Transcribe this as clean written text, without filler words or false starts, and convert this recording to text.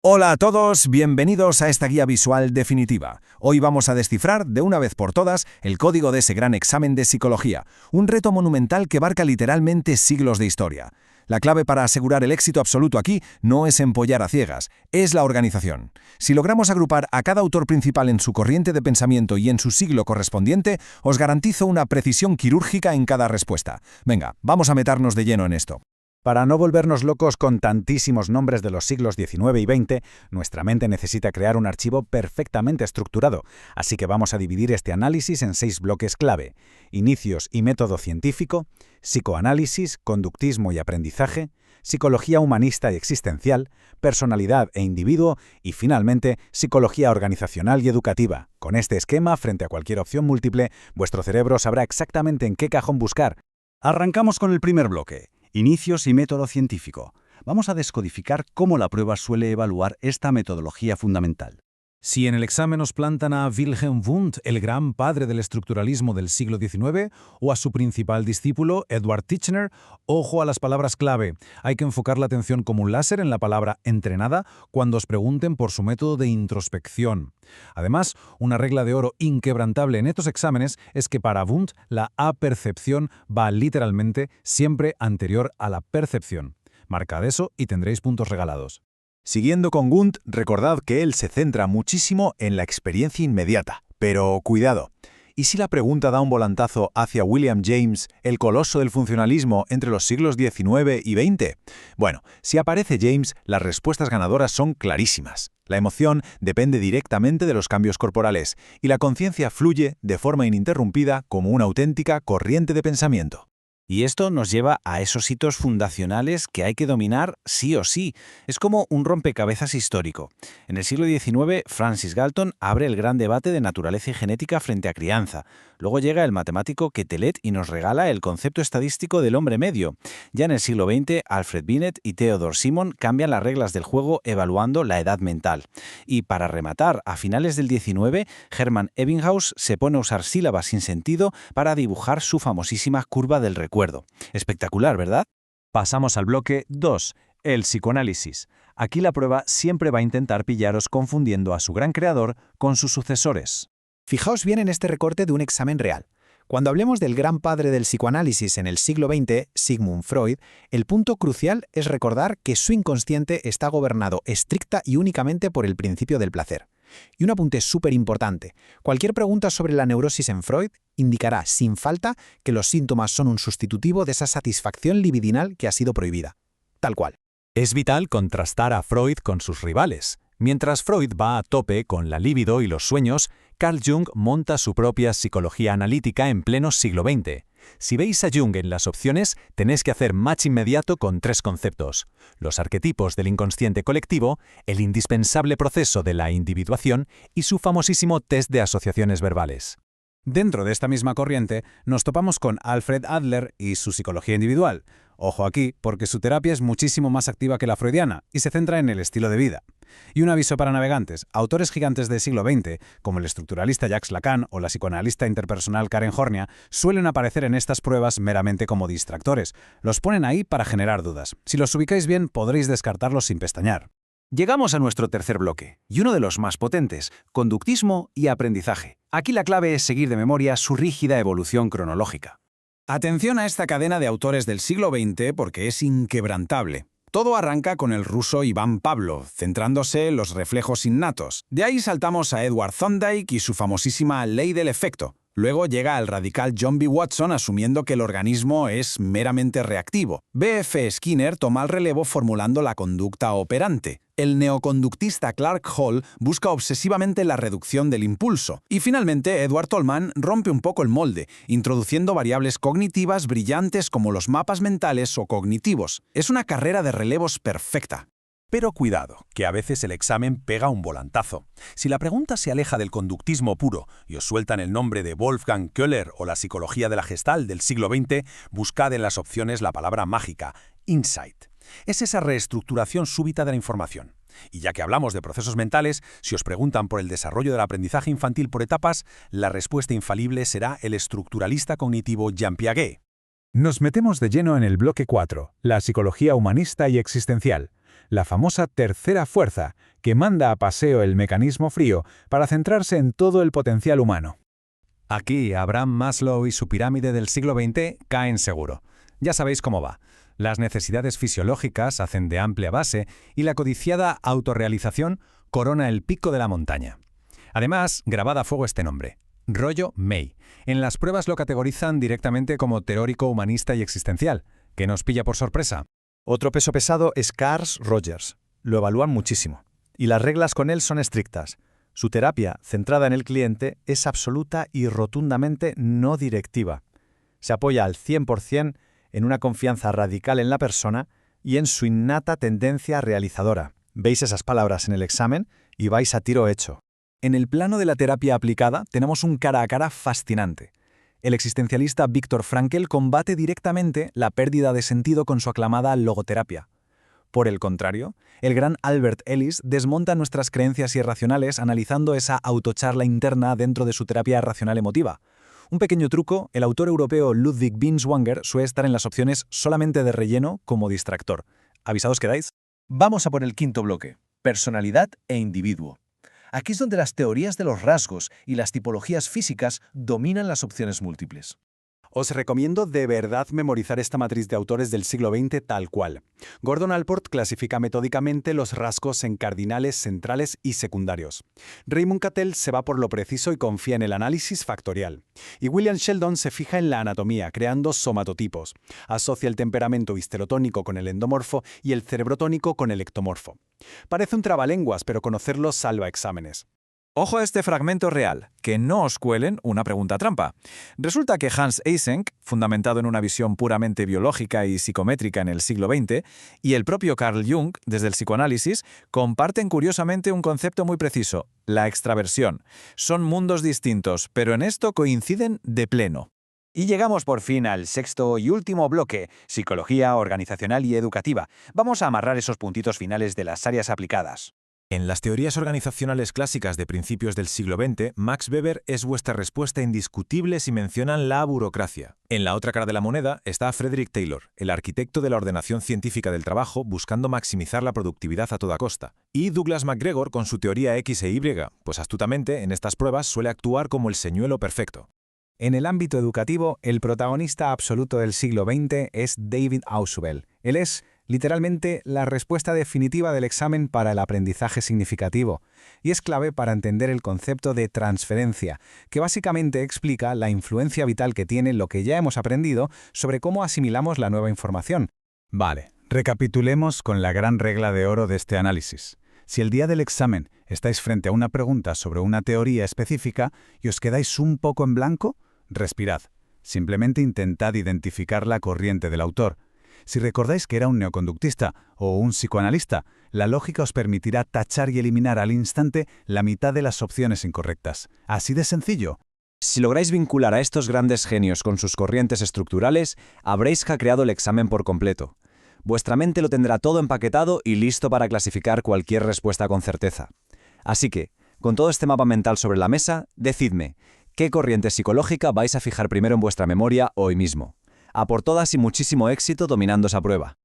Hola a todos, bienvenidos a esta guía visual definitiva. Hoy vamos a descifrar, de una vez por todas, el código de ese gran examen de psicología, un reto monumental que abarca literalmente siglos de historia. La clave para asegurar el éxito absoluto aquí no es empollar a ciegas, es la organización. Si logramos agrupar a cada autor principal en su corriente de pensamiento y en su siglo correspondiente, os garantizo una precisión quirúrgica en cada respuesta. Venga, vamos a meternos de lleno en esto. Para no volvernos locos con tantísimos nombres de los siglos XIX y XX, nuestra mente necesita crear un archivo perfectamente estructurado, así que vamos a dividir este análisis en 6 bloques clave: inicios y método científico, psicoanálisis, conductismo y aprendizaje, psicología humanista y existencial, personalidad e individuo y, finalmente, psicología organizacional y educativa. Con este esquema, frente a cualquier opción múltiple, vuestro cerebro sabrá exactamente en qué cajón buscar. Arrancamos con el primer bloque. Inicios y método científico. Vamos a descodificar cómo la prueba suele evaluar esta metodología fundamental. Si en el examen os plantan a Wilhelm Wundt, el gran padre del estructuralismo del siglo XIX, o a su principal discípulo, Edward Titchener, ojo a las palabras clave. Hay que enfocar la atención como un láser en la palabra entrenada cuando os pregunten por su método de introspección. Además, una regla de oro inquebrantable en estos exámenes es que para Wundt la apercepción va literalmente siempre anterior a la percepción. Marcad eso y tendréis puntos regalados. Siguiendo con Wundt, recordad que él se centra muchísimo en la experiencia inmediata. Pero cuidado, ¿y si la pregunta da un volantazo hacia William James, el coloso del funcionalismo entre los siglos XIX y XX? Bueno, si aparece James, las respuestas ganadoras son clarísimas. La emoción depende directamente de los cambios corporales, y la conciencia fluye de forma ininterrumpida como una auténtica corriente de pensamiento. Y esto nos lleva a esos hitos fundacionales que hay que dominar sí o sí. Es como un rompecabezas histórico. En el siglo XIX, Francis Galton abre el gran debate de naturaleza y genética frente a crianza. Luego llega el matemático Quetelet y nos regala el concepto estadístico del hombre medio. Ya en el siglo XX, Alfred Binet y Theodore Simon cambian las reglas del juego evaluando la edad mental. Y para rematar, a finales del XIX, Hermann Ebbinghaus se pone a usar sílabas sin sentido para dibujar su famosísima curva del recuerdo. Espectacular, ¿verdad? Pasamos al bloque 2, el psicoanálisis. Aquí la prueba siempre va a intentar pillaros confundiendo a su gran creador con sus sucesores. Fijaos bien en este recorte de un examen real. Cuando hablemos del gran padre del psicoanálisis en el siglo XX, Sigmund Freud, el punto crucial es recordar que su inconsciente está gobernado estricta y únicamente por el principio del placer. Y un apunte súper importante: cualquier pregunta sobre la neurosis en Freud indicará sin falta que los síntomas son un sustitutivo de esa satisfacción libidinal que ha sido prohibida. Tal cual. Es vital contrastar a Freud con sus rivales. Mientras Freud va a tope con la libido y los sueños, Carl Jung monta su propia psicología analítica en pleno siglo XX. Si veis a Jung en las opciones, tenéis que hacer match inmediato con 3 conceptos: los arquetipos del inconsciente colectivo, el indispensable proceso de la individuación y su famosísimo test de asociaciones verbales. Dentro de esta misma corriente, nos topamos con Alfred Adler y su psicología individual. Ojo aquí, porque su terapia es muchísimo más activa que la freudiana y se centra en el estilo de vida. Y un aviso para navegantes: autores gigantes del siglo XX, como el estructuralista Jacques Lacan o la psicoanalista interpersonal Karen Horney, suelen aparecer en estas pruebas meramente como distractores. Los ponen ahí para generar dudas. Si los ubicáis bien, podréis descartarlos sin pestañear. Llegamos a nuestro tercer bloque, y uno de los más potentes: conductismo y aprendizaje. Aquí la clave es seguir de memoria su rígida evolución cronológica. Atención a esta cadena de autores del siglo XX porque es inquebrantable. Todo arranca con el ruso Iván Pavlov, centrándose en los reflejos innatos. De ahí saltamos a Edward Thorndike y su famosísima ley del efecto. Luego llega el radical John B. Watson asumiendo que el organismo es meramente reactivo. B.F. Skinner toma el relevo formulando la conducta operante. El neoconductista Clark Hall busca obsesivamente la reducción del impulso. Y finalmente, Edward Tolman rompe un poco el molde, introduciendo variables cognitivas brillantes como los mapas mentales o cognitivos. Es una carrera de relevos perfecta. Pero cuidado, que a veces el examen pega un volantazo. Si la pregunta se aleja del conductismo puro y os sueltan el nombre de Wolfgang Köhler o la psicología de la Gestalt del siglo XX, buscad en las opciones la palabra mágica, insight. Es esa reestructuración súbita de la información. Y ya que hablamos de procesos mentales, si os preguntan por el desarrollo del aprendizaje infantil por etapas, la respuesta infalible será el estructuralista cognitivo Jean Piaget. Nos metemos de lleno en el bloque 4, la psicología humanista y existencial. La famosa tercera fuerza, que manda a paseo el mecanismo frío para centrarse en todo el potencial humano. Aquí Abraham Maslow y su pirámide del siglo XX caen seguro. Ya sabéis cómo va. Las necesidades fisiológicas hacen de amplia base y la codiciada autorrealización corona el pico de la montaña. Además, grabad a fuego este nombre: Rollo May. En las pruebas lo categorizan directamente como teórico humanista y existencial. ¿Qué nos pilla por sorpresa? Otro peso pesado es Carl Rogers. Lo evalúan muchísimo. Y las reglas con él son estrictas. Su terapia, centrada en el cliente, es absoluta y rotundamente no directiva. Se apoya al 100% en una confianza radical en la persona y en su innata tendencia realizadora. Veis esas palabras en el examen y vais a tiro hecho. En el plano de la terapia aplicada tenemos un cara a cara fascinante. El existencialista Viktor Frankl combate directamente la pérdida de sentido con su aclamada logoterapia. Por el contrario, el gran Albert Ellis desmonta nuestras creencias irracionales analizando esa autocharla interna dentro de su terapia racional emotiva. Un pequeño truco: el autor europeo Ludwig Binswanger suele estar en las opciones solamente de relleno como distractor. ¿Avisados quedáis? Vamos a por el quinto bloque: personalidad e individuo. Aquí es donde las teorías de los rasgos y las tipologías físicas dominan las opciones múltiples. Os recomiendo de verdad memorizar esta matriz de autores del siglo XX tal cual. Gordon Allport clasifica metódicamente los rasgos en cardinales, centrales y secundarios. Raymond Cattell se va por lo preciso y confía en el análisis factorial. Y William Sheldon se fija en la anatomía, creando somatotipos. Asocia el temperamento histerotónico con el endomorfo y el cerebrotónico con el ectomorfo. Parece un trabalenguas, pero conocerlo salva exámenes. Ojo a este fragmento real, que no os cuelen una pregunta trampa. Resulta que Hans Eysenck, fundamentado en una visión puramente biológica y psicométrica en el siglo XX, y el propio Carl Jung, desde el psicoanálisis, comparten curiosamente un concepto muy preciso: la extraversión. Son mundos distintos, pero en esto coinciden de pleno. Y llegamos por fin al sexto y último bloque: psicología organizacional y educativa. Vamos a amarrar esos puntitos finales de las áreas aplicadas. En las teorías organizacionales clásicas de principios del siglo XX, Max Weber es vuestra respuesta indiscutible si mencionan la burocracia. En la otra cara de la moneda está Frederick Taylor, el arquitecto de la ordenación científica del trabajo, buscando maximizar la productividad a toda costa. Y Douglas MacGregor con su teoría X e Y, pues astutamente en estas pruebas suele actuar como el señuelo perfecto. En el ámbito educativo, el protagonista absoluto del siglo XX es David Ausubel. Él es, literalmente, la respuesta definitiva del examen para el aprendizaje significativo, y es clave para entender el concepto de transferencia, que básicamente explica la influencia vital que tiene lo que ya hemos aprendido sobre cómo asimilamos la nueva información. Vale, recapitulemos con la gran regla de oro de este análisis. Si el día del examen estáis frente a una pregunta sobre una teoría específica y os quedáis un poco en blanco, respirad. Simplemente intentad identificar la corriente del autor. Si recordáis que era un neoconductista o un psicoanalista, la lógica os permitirá tachar y eliminar al instante la mitad de las opciones incorrectas. Así de sencillo. Si lográis vincular a estos grandes genios con sus corrientes estructurales, habréis hackeado el examen por completo. Vuestra mente lo tendrá todo empaquetado y listo para clasificar cualquier respuesta con certeza. Así que, con todo este mapa mental sobre la mesa, decidme, ¿qué corriente psicológica vais a fijar primero en vuestra memoria hoy mismo? A por todas y muchísimo éxito dominando esa prueba.